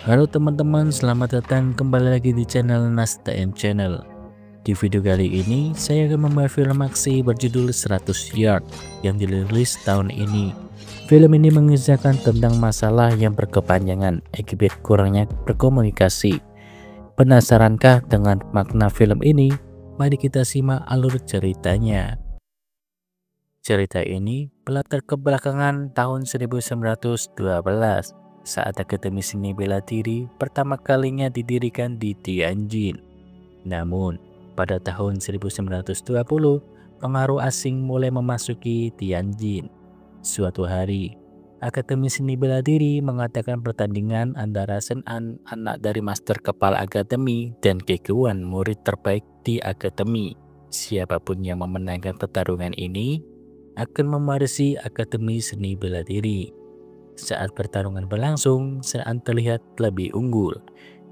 Halo teman-teman, selamat datang kembali lagi di channel NasTM Channel. Di video kali ini, saya akan membahas film aksi berjudul 100 Yard yang dirilis tahun ini. Film ini mengisahkan tentang masalah yang berkepanjangan akibat kurangnya berkomunikasi. Penasarankah dengan makna film ini? Mari kita simak alur ceritanya. Cerita ini berlatar ke belakangan tahun 1912 saat Akademi Seni Bela Diri pertama kalinya didirikan di Tianjin. Namun, pada tahun 1920, pengaruh asing mulai memasuki Tianjin. Suatu hari, Akademi Seni Bela Diri mengadakan pertandingan antara Shen An, anak dari Master Kepala Akademi, dan Kekuan, murid terbaik di Akademi. Siapapun yang memenangkan pertarungan ini akan mewarisi Akademi Seni Bela Diri. Saat pertarungan berlangsung, Shen An terlihat lebih unggul.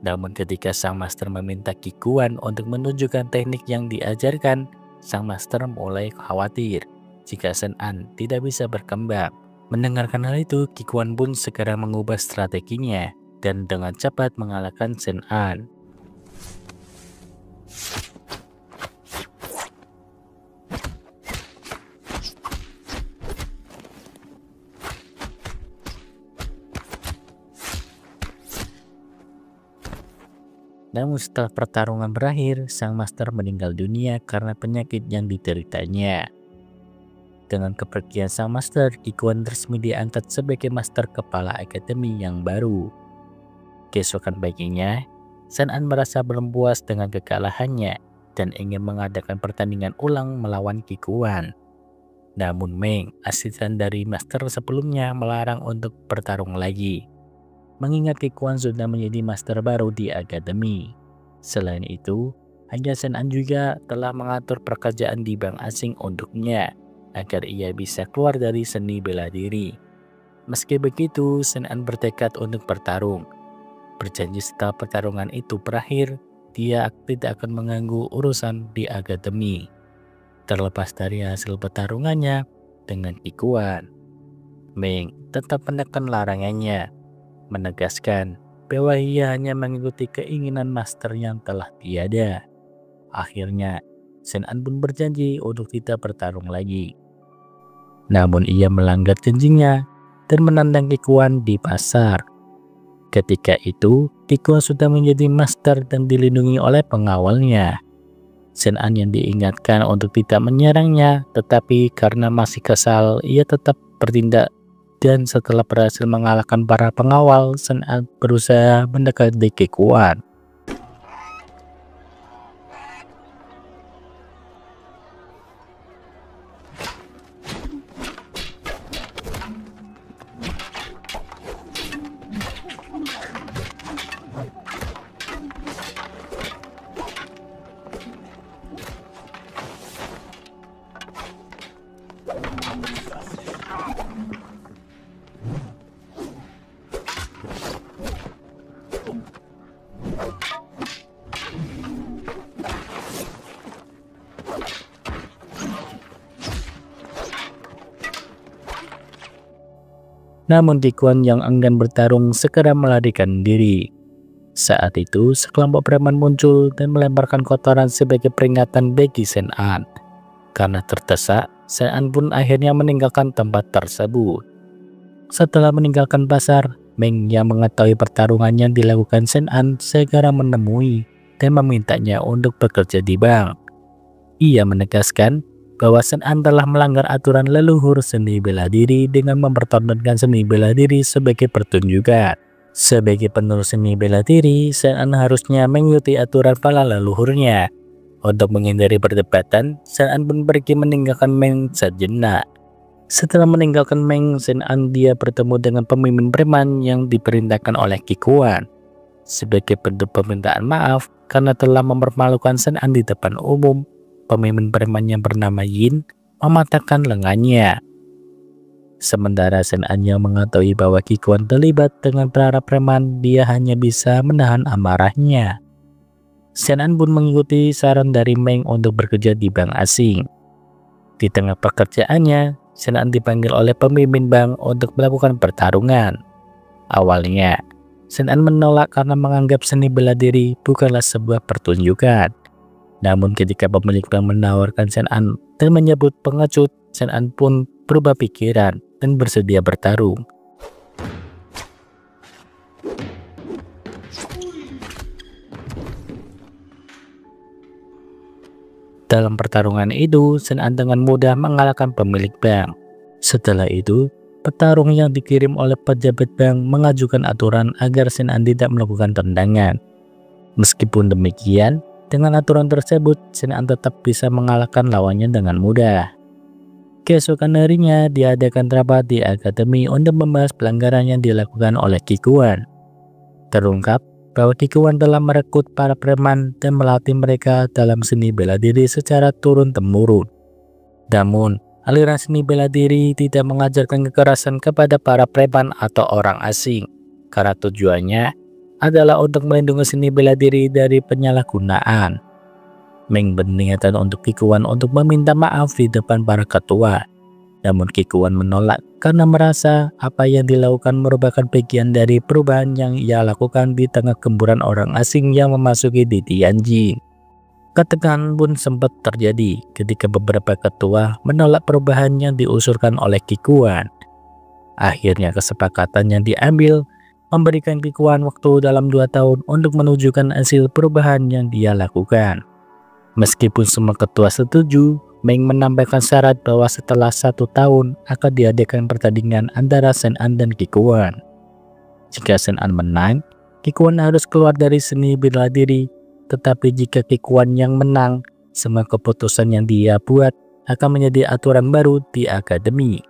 Namun ketika sang master meminta Kikuan untuk menunjukkan teknik yang diajarkan, sang master mulai khawatir jika Shen An tidak bisa berkembang. Mendengarkan hal itu, Kikuan pun segera mengubah strateginya dan dengan cepat mengalahkan Shen An. Namun setelah pertarungan berakhir, sang master meninggal dunia karena penyakit yang dideritanya. Dengan kepergian sang master, Kikuan resmi diangkat sebagai master kepala akademi yang baru. Keesokan paginya, Shen An merasa belum puas dengan kekalahannya dan ingin mengadakan pertandingan ulang melawan Kikuan. Namun Meng, asisten dari master sebelumnya, melarang untuk bertarung lagi, mengingat Kikuan sudah menjadi master baru di akademi. Selain itu, hanya Shen An juga telah mengatur pekerjaan di bank asing untuknya agar ia bisa keluar dari seni bela diri. Meski begitu, Shen An bertekad untuk bertarung. Berjanji setelah pertarungan itu berakhir, dia tidak akan mengganggu urusan di akademi. Terlepas dari hasil pertarungannya dengan Kikuan, Meng tetap menekan larangannya, menegaskan bahwa ia hanya mengikuti keinginan master yang telah tiada. Akhirnya, Shen An pun berjanji untuk tidak bertarung lagi. Namun ia melanggar janjinya dan menantang Kikuan di pasar. Ketika itu, Kikuan sudah menjadi master dan dilindungi oleh pengawalnya. Shen An yang diingatkan untuk tidak menyerangnya, tetapi karena masih kesal, ia tetap bertindak. Dan setelah berhasil mengalahkan para pengawal, Shen An berusaha mendekati Kikuan. Namun Kikuan yang enggan bertarung segera melarikan diri. Saat itu, sekelompok preman muncul dan melemparkan kotoran sebagai peringatan bagi Shen An. Karena terdesak, Shen An pun akhirnya meninggalkan tempat tersebut. Setelah meninggalkan pasar, Meng yang mengetahui pertarungan yang dilakukan Shen An segera menemui dan memintanya untuk bekerja di bank. Ia menegaskan bahwa Shen An telah melanggar aturan leluhur seni bela diri dengan mempertontonkan seni bela diri sebagai pertunjukan. Sebagai penerus seni bela diri, Shen An harusnya mengikuti aturan para leluhurnya. Untuk menghindari perdebatan, Shen An pun pergi meninggalkan Meng sejenak. Setelah meninggalkan Meng, Shen An dia bertemu dengan pemimpin preman yang diperintahkan oleh Kikuan. Sebagai bentuk permintaan maaf karena telah mempermalukan Shen An di depan umum, pemimpin preman yang bernama Yin mematahkan lengannya. Sementara Shen An yang mengetahui bahwa Kikuan terlibat dengan para preman, dia hanya bisa menahan amarahnya. Shen An pun mengikuti saran dari Meng untuk bekerja di bank asing. Di tengah pekerjaannya, Shen An dipanggil oleh pemimpin bank untuk melakukan pertarungan. Awalnya, Sen An menolak karena menganggap seni bela diri bukanlah sebuah pertunjukan. Namun ketika pemilik bank menawarkan Sen An dan menyebut pengecut, Sen An pun berubah pikiran dan bersedia bertarung. Dalam pertarungan itu, Sen An dengan mudah mengalahkan pemilik bank. Setelah itu, petarung yang dikirim oleh pejabat bank mengajukan aturan agar Sen An tidak melakukan tendangan. Meskipun demikian, dengan aturan tersebut, Sen An tetap bisa mengalahkan lawannya dengan mudah. Keesokan harinya, diadakan rapat di akademi untuk membahas pelanggaran yang dilakukan oleh Qi Kuan. Terungkap bahwa Qi Kuan telah merekrut para preman dan melatih mereka dalam seni bela diri secara turun-temurun. Namun, aliran seni bela diri tidak mengajarkan kekerasan kepada para preman atau orang asing, karena tujuannya adalah untuk melindungi seni bela diri dari penyalahgunaan. Meng berniatan untuk Qi Kuan untuk meminta maaf di depan para ketua. Namun Qi Kuan menolak karena merasa apa yang dilakukan merupakan bagian dari perubahan yang ia lakukan di tengah gemburan orang asing yang memasuki di Tianjin. Ketegangan pun sempat terjadi ketika beberapa ketua menolak perubahan yang diusulkan oleh Qi Kuan. Akhirnya kesepakatan yang diambil memberikan Qi Kuan waktu dalam 2 tahun untuk menunjukkan hasil perubahan yang dia lakukan. Meskipun semua ketua setuju, Meng menambahkan syarat bahwa setelah 1 tahun akan diadakan pertandingan antara Sen An dan Qi Kuan. Jika Sen An menang, Qi Kuan harus keluar dari seni bela diri, tetapi jika Qi Kuan yang menang, semua keputusan yang dia buat akan menjadi aturan baru di akademi.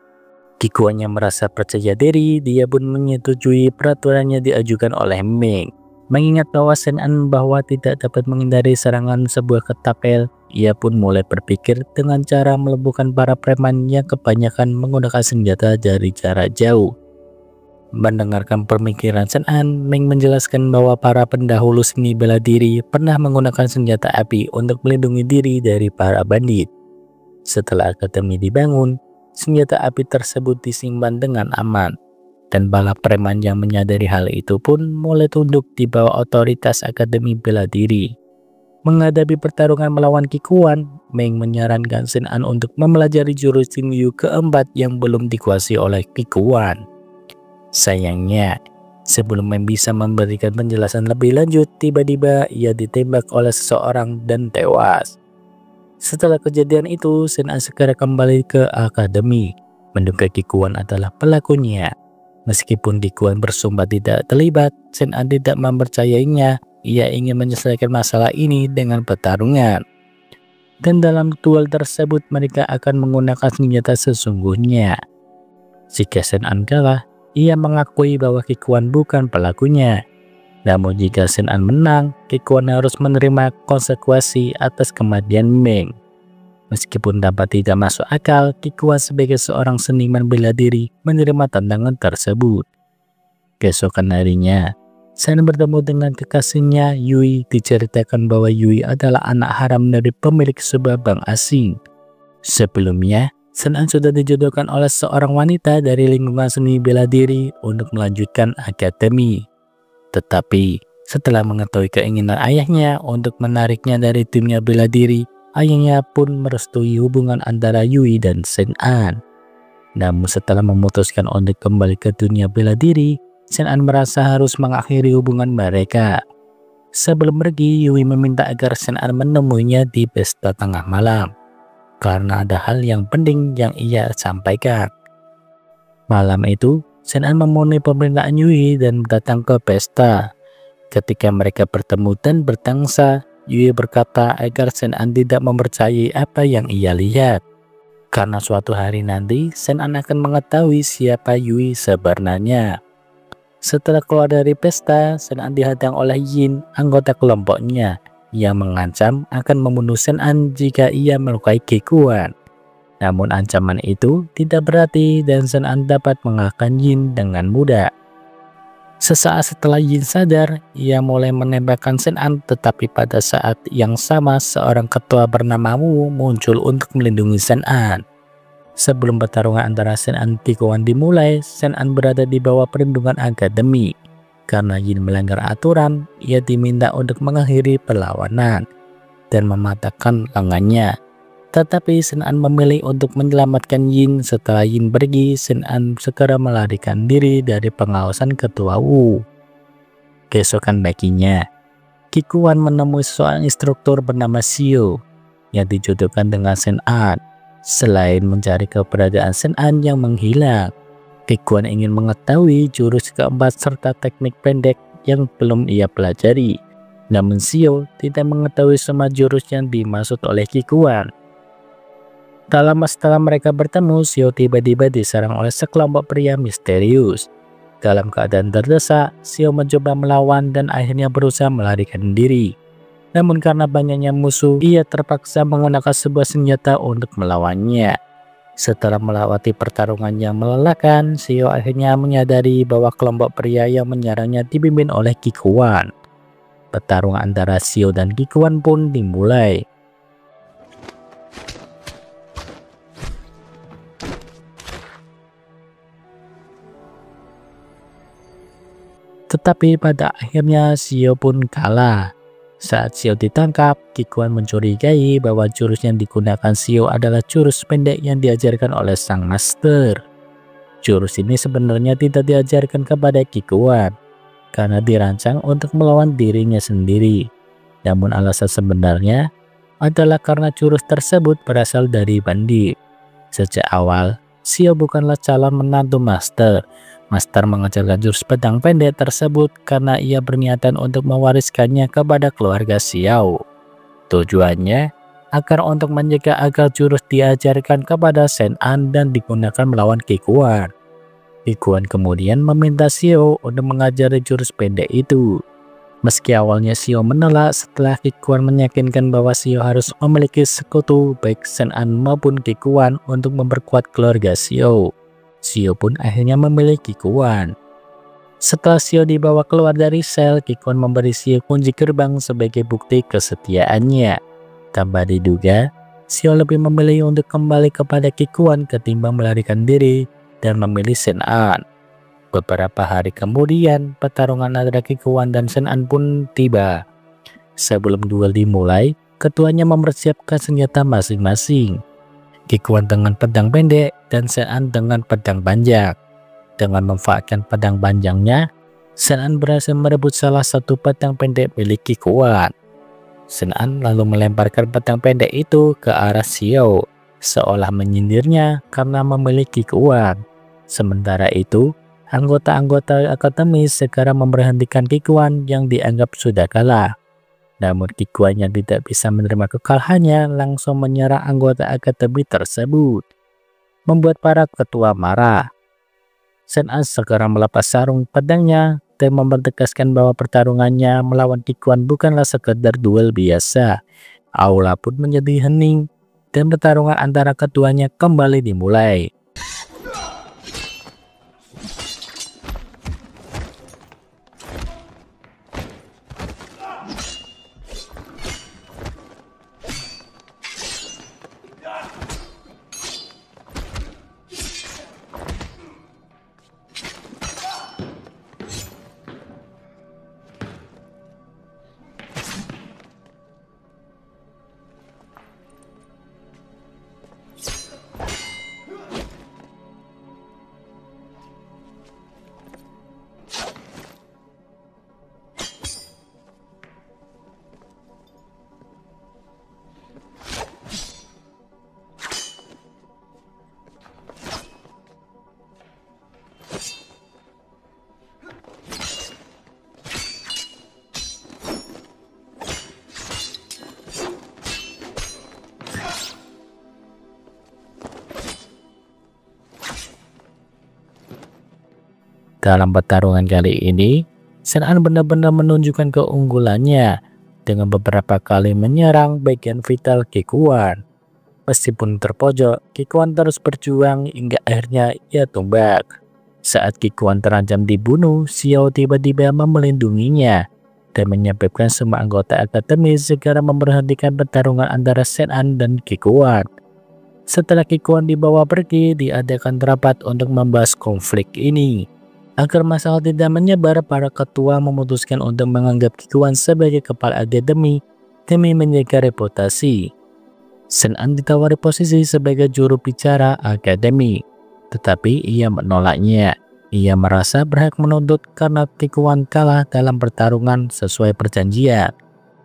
Qi Kuan yang merasa percaya diri, dia pun menyetujui peraturan yang diajukan oleh Meng. Mengingat bahwa Sen An bahwa tidak dapat menghindari serangan sebuah ketapel, ia pun mulai berpikir dengan cara melumpuhkan para preman yang kebanyakan menggunakan senjata dari jarak jauh. Mendengarkan pemikiran Sen An, Meng menjelaskan bahwa para pendahulu seni bela diri pernah menggunakan senjata api untuk melindungi diri dari para bandit. Setelah akademi dibangun, senjata api tersebut disimpan dengan aman. Dan para preman yang menyadari hal itu pun mulai tunduk di bawah otoritas akademi bela diri. Menghadapi pertarungan melawan Qi Kuan, Meng menyarankan Sen An untuk mempelajari jurus Xingyu keempat yang belum dikuasai oleh Qi Kuan. Sayangnya, sebelum Meng bisa memberikan penjelasan lebih lanjut, tiba-tiba ia ditembak oleh seseorang dan tewas. Setelah kejadian itu, Sen An segera kembali ke akademi, menduga Qi Kuan adalah pelakunya. Meskipun Qi Kuan bersumpah tidak terlibat, Sen An tidak mempercayainya. Ia ingin menyelesaikan masalah ini dengan pertarungan. Dan dalam duel tersebut mereka akan menggunakan senjata sesungguhnya. Jika Sen An kalah, ia mengakui bahwa Qi Kuan bukan pelakunya. Namun jika Sen An menang, Qi Kuan harus menerima konsekuensi atas kematian Meng. Meskipun dapat tidak masuk akal, Qi Kuan sebagai seorang seniman bela diri menerima tantangan tersebut. Keesokan harinya, Sen An bertemu dengan kekasihnya Yui. Diceritakan bahwa Yui adalah anak haram dari pemilik sebuah bank asing. Sebelumnya, Sen An sudah dijodohkan oleh seorang wanita dari lingkungan seni bela diri untuk melanjutkan akademi. Tetapi, setelah mengetahui keinginan ayahnya untuk menariknya dari timnya bela diri, ayahnya pun merestui hubungan antara Yui dan Sen An. Namun setelah memutuskan untuk kembali ke dunia bela diri, Sen An merasa harus mengakhiri hubungan mereka. Sebelum pergi, Yui meminta agar Sen An menemuinya di pesta tengah malam, karena ada hal yang penting yang ia sampaikan. Malam itu, Sen An memenuhi permintaan Yui dan datang ke pesta. Ketika mereka bertemu dan bertangsa, Yui berkata agar Sen An tidak mempercayai apa yang ia lihat. Karena suatu hari nanti, Sen An akan mengetahui siapa Yui sebenarnya. Setelah keluar dari pesta, Sen An dihadang oleh Yin, anggota kelompoknya, yang mengancam akan membunuh Sen An jika ia melukai Qi Kuan. Namun ancaman itu tidak berarti dan Sen An dapat mengalahkan Yin dengan mudah. Sesaat setelah Yin sadar, ia mulai menembakkan Sen An, tetapi pada saat yang sama seorang ketua bernama Wu muncul untuk melindungi Sen An. Sebelum pertarungan antara Sen An dan Qi Kuan dimulai, Sen An berada di bawah perlindungan akademi. Karena Yin melanggar aturan, ia diminta untuk mengakhiri perlawanan dan mematahkan lengannya. Tetapi Shen An memilih untuk menyelamatkan Yin. Setelah Yin pergi, Shen An segera melarikan diri dari pengawasan ketua Wu. Keesokan paginya, Qi Kuan menemui seorang instruktur bernama Xiao yang dijodohkan dengan Shen An. Selain mencari keberadaan Shen An yang menghilang, Qi Kuan ingin mengetahui jurus keempat serta teknik pendek yang belum ia pelajari. Namun Xiao tidak mengetahui semua jurus yang dimaksud oleh Qi Kuan. Tak lama setelah mereka bertemu, Xiao tiba-tiba diserang oleh sekelompok pria misterius. Dalam keadaan terdesak, Xiao mencoba melawan dan akhirnya berusaha melarikan diri. Namun karena banyaknya musuh, ia terpaksa menggunakan sebuah senjata untuk melawannya. Setelah melewati pertarungan yang melelahkan, Xiao akhirnya menyadari bahwa kelompok pria yang menyerangnya dipimpin oleh Qi Kuan. Pertarungan antara Xiao dan Qi Kuan pun dimulai. Tetapi pada akhirnya Xiao pun kalah. Saat Xiao ditangkap, Qi Kuan mencurigai bahwa jurus yang digunakan Xiao adalah jurus pendek yang diajarkan oleh sang master. Jurus ini sebenarnya tidak diajarkan kepada Qi Kuan karena dirancang untuk melawan dirinya sendiri. Namun alasan sebenarnya adalah karena jurus tersebut berasal dari bandit. Sejak awal, Xiao bukanlah calon menantu master. Master mengajarkan jurus pedang pendek tersebut karena ia berniatan untuk mewariskannya kepada keluarga Xiao. Tujuannya agar untuk mencegah agar jurus diajarkan kepada Shen An dan digunakan melawan Qi Kuan. Qi Kuan kemudian meminta Xiao untuk mengajari jurus pendek itu. Meski awalnya Xiao menolak, setelah Qi Kuan meyakinkan bahwa Xiao harus memiliki sekutu baik Shen An maupun Qi Kuan untuk memperkuat keluarga Xiao, Xiao pun akhirnya memilih Qi Kuan. Setelah Xiao dibawa keluar dari sel, Qi Kuan memberi Xiao kunci gerbang sebagai bukti kesetiaannya. Tanpa diduga, Xiao lebih memilih untuk kembali kepada Qi Kuan ketimbang melarikan diri dan memilih Shen An. Beberapa hari kemudian, pertarungan antara Qi Kuan dan Shen An pun tiba. Sebelum duel dimulai, keduanya mempersiapkan senjata masing-masing. Qi Kuan dengan pedang pendek dan Shen An dengan pedang panjang. Dengan memanfaatkan pedang panjangnya, Shen An berhasil merebut salah satu pedang pendek milik Qi Kuan. Shen An lalu melemparkan pedang pendek itu ke arah Xiao, seolah menyindirnya karena memilih Qi Kuan. Sementara itu, anggota-anggota akademi segera memberhentikan Qi Kuan yang dianggap sudah kalah. Namun Qi Kuan yang tidak bisa menerima kekalahannya langsung menyerang anggota akademi tersebut, membuat para ketua marah. Shen An segera melepas sarung pedangnya dan mempertegaskan bahwa pertarungannya melawan Qi Kuan bukanlah sekedar duel biasa. Aula pun menjadi hening dan pertarungan antara keduanya kembali dimulai. Dalam pertarungan kali ini, Shen An benar-benar menunjukkan keunggulannya dengan beberapa kali menyerang bagian vital Qi Kuan. Meskipun terpojok, Qi Kuan terus berjuang hingga akhirnya ia tumbak. Saat Qi Kuan terancam dibunuh, Xiao tiba-tiba melindunginya dan menyebabkan semua anggota akademi segera memberhentikan pertarungan antara Shen An dan Qi Kuan. Setelah Qi Kuan dibawa pergi, diadakan rapat untuk membahas konflik ini. Agar masalah tidak menyebar, para ketua memutuskan untuk menganggap Kikuan sebagai kepala akademi demi menjaga reputasi. Shen An ditawari posisi sebagai juru bicara akademi, tetapi ia menolaknya. Ia merasa berhak menuntut karena Kikuan kalah dalam pertarungan sesuai perjanjian.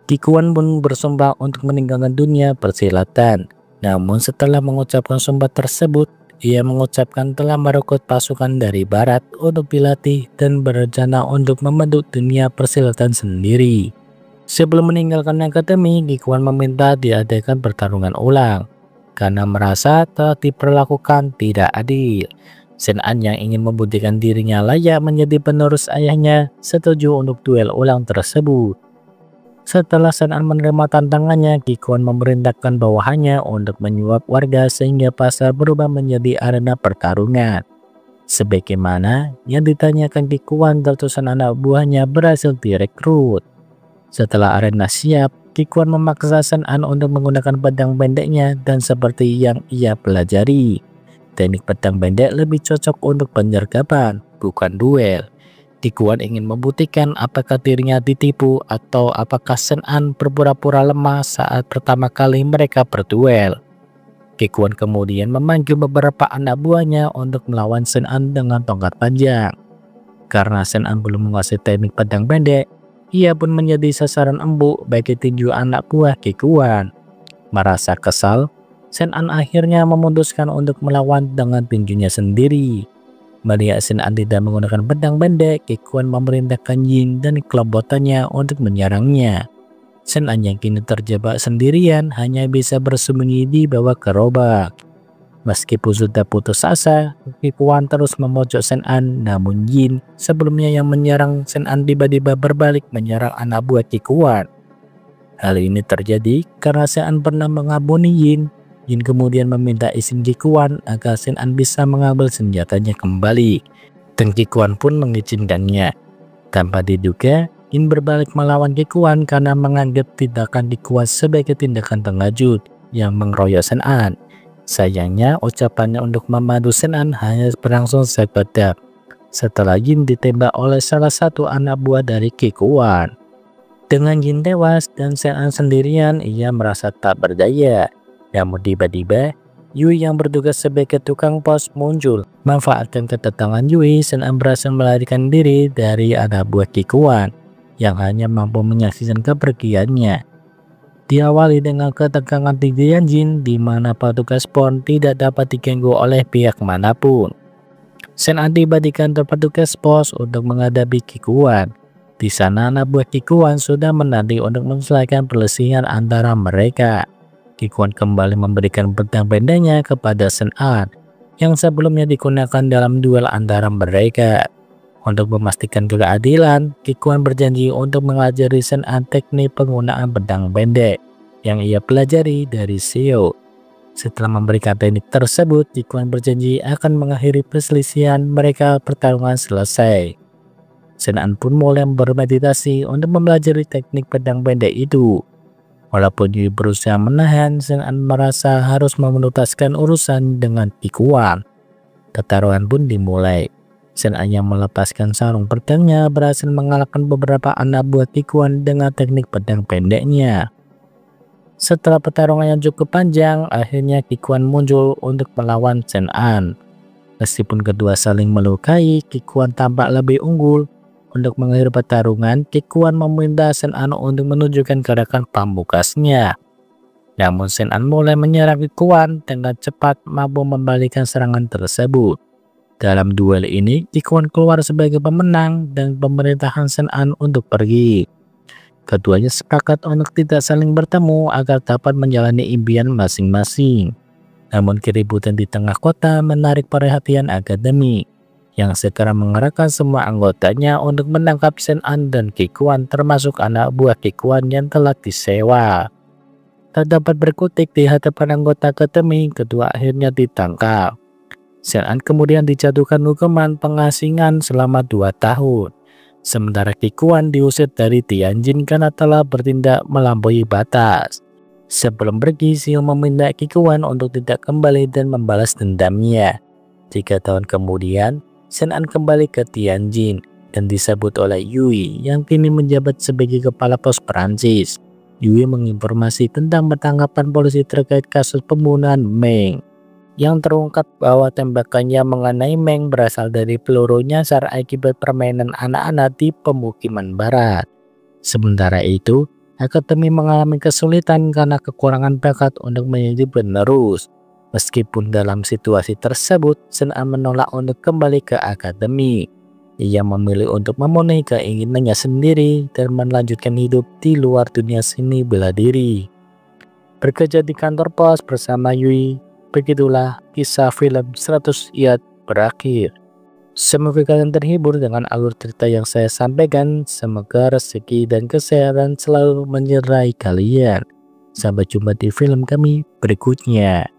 Kikuan pun bersumpah untuk meninggalkan dunia persilatan. Namun setelah mengucapkan sumpah tersebut, ia mengucapkan telah merekrut pasukan dari barat untuk dilatih dan berencana untuk membentuk dunia persilatan sendiri. Sebelum meninggalkan akademi, Kikuan meminta diadakan pertarungan ulang karena merasa telah diperlakukan tidak adil. Shen An yang ingin membuktikan dirinya layak menjadi penerus ayahnya setuju untuk duel ulang tersebut. Setelah Shen An menerima tantangannya, Kikuan memerintahkan bawahannya untuk menyuap warga sehingga pasar berubah menjadi arena pertarungan. Sebagaimana yang ditanyakan Kikuan, ratusan anak buahnya berhasil direkrut. Setelah arena siap, Kikuan memaksa Shen An untuk menggunakan pedang pendeknya dan seperti yang ia pelajari, teknik pedang pendek lebih cocok untuk penyergapan, bukan duel. Kikuan ingin membuktikan apakah dirinya ditipu atau apakah Shen An berpura-pura lemah saat pertama kali mereka berduel. Kikuan kemudian memanggil beberapa anak buahnya untuk melawan Shen An dengan tongkat panjang. Karena Shen An belum menguasai teknik pedang pendek, ia pun menjadi sasaran empuk bagi tinju anak buah Kikuan. Merasa kesal, Shen An akhirnya memutuskan untuk melawan dengan tinjunya sendiri. Melihat Shen An tidak menggunakan pedang pendek, Kikuan memerintahkan Yin dan kelompokannya untuk menyerangnya. Shen An yang kini terjebak sendirian hanya bisa bersembunyi di bawah gerobak. Meskipun sudah putus asa, Kikuan terus memojok Shen An, namun Yin sebelumnya yang menyerang Shen An tiba-tiba berbalik menyerang anak buah Kikuan. Hal ini terjadi karena Shen An pernah mengampuni Yin. Yin kemudian meminta izin Kikuan agar Shen An bisa mengambil senjatanya kembali, dan Kikuan pun mengizinkannya. Tanpa diduga, Yin berbalik melawan Kikuan karena menganggap tindakan Kikuan sebagai tindakan pengecut yang mengeroyok Shen An. Sayangnya, ucapannya untuk membantu Shen An hanya berlangsung sekejap setelah Yin ditembak oleh salah satu anak buah dari Kikuan. Dengan Yin tewas dan Shen An sendirian, ia merasa tak berdaya. Namun tiba-tiba, Yui yang bertugas sebagai tukang pos muncul. Manfaatkan kedatangan Yui, Shen An berhasil melarikan diri dari anak buah Kikuan yang hanya mampu menyaksikan kepergiannya. Diawali dengan ketegangan di Tianjin, di mana petugas pos tidak dapat diganggu oleh pihak manapun. Shen An tiba di kantor petugas pos untuk menghadapi Kikuan. Di sana anak buah Kikuan sudah menanti untuk menyelesaikan perselisihan antara mereka. Kikuan kembali memberikan pedang pendeknya kepada Shen An yang sebelumnya digunakan dalam duel antara mereka. Untuk memastikan keadilan, Kikuan berjanji untuk mengajari Shen An teknik penggunaan pedang pendek yang ia pelajari dari Xiao. Setelah memberikan teknik tersebut, Kikuan berjanji akan mengakhiri perselisihan mereka pertarungan selesai. Shen An pun mulai bermeditasi untuk mempelajari teknik pedang pendek itu. Walaupun Yui berusaha menahan, Shen An merasa harus menuntaskan urusan dengan Kikuan. Pertarungan pun dimulai. Shen An yang melepaskan sarung pedangnya berhasil mengalahkan beberapa anak buah Kikuan dengan teknik pedang pendeknya. Setelah pertarungan yang cukup panjang, akhirnya Kikuan muncul untuk melawan Shen An. Meskipun kedua saling melukai, Kikuan tampak lebih unggul. Untuk mengakhiri pertarungan, Kikuan meminta Shen An untuk menunjukkan gerakan pamungkasnya. Namun Shen An mulai menyerang Kikuan dengan cepat, mampu membalikkan serangan tersebut. Dalam duel ini, Kikuan keluar sebagai pemenang dan pemerintahan Shen An untuk pergi. Keduanya sepakat untuk tidak saling bertemu agar dapat menjalani impian masing-masing. Namun keributan di tengah kota menarik perhatian akademi, yang segera mengerahkan semua anggotanya untuk menangkap Shen An dan Kikuan, termasuk anak buah Kikuan yang telah disewa. Tak dapat berkutik di hadapan anggota akademi, kedua akhirnya ditangkap. Shen An kemudian dijatuhkan hukuman pengasingan selama 2 tahun. Sementara Kikuan diusir dari Tianjin karena telah bertindak melampaui batas. Sebelum pergi, Xiao meminta Kikuan untuk tidak kembali dan membalas dendamnya. 3 tahun kemudian, Sun An kembali ke Tianjin dan disambut oleh Yui yang kini menjabat sebagai kepala pos Perancis. Yui menginformasi tentang penangkapan polisi terkait kasus pembunuhan Meng, yang terungkap bahwa tembakannya mengenai Meng berasal dari peluru nyasar akibat permainan anak-anak di pemukiman barat. Sementara itu, Akademi mengalami kesulitan karena kekurangan bakat untuk menjadi penerus. Meskipun dalam situasi tersebut, Sun An menolak untuk kembali ke Akademi. Ia memilih untuk memenuhi keinginannya sendiri dan melanjutkan hidup di luar dunia seni bela diri. Bekerja di kantor pos bersama Yui, begitulah kisah film 100 Yard berakhir. Semoga kalian terhibur dengan alur cerita yang saya sampaikan. Semoga rezeki dan kesehatan selalu menyertai kalian. Sampai jumpa di film kami berikutnya.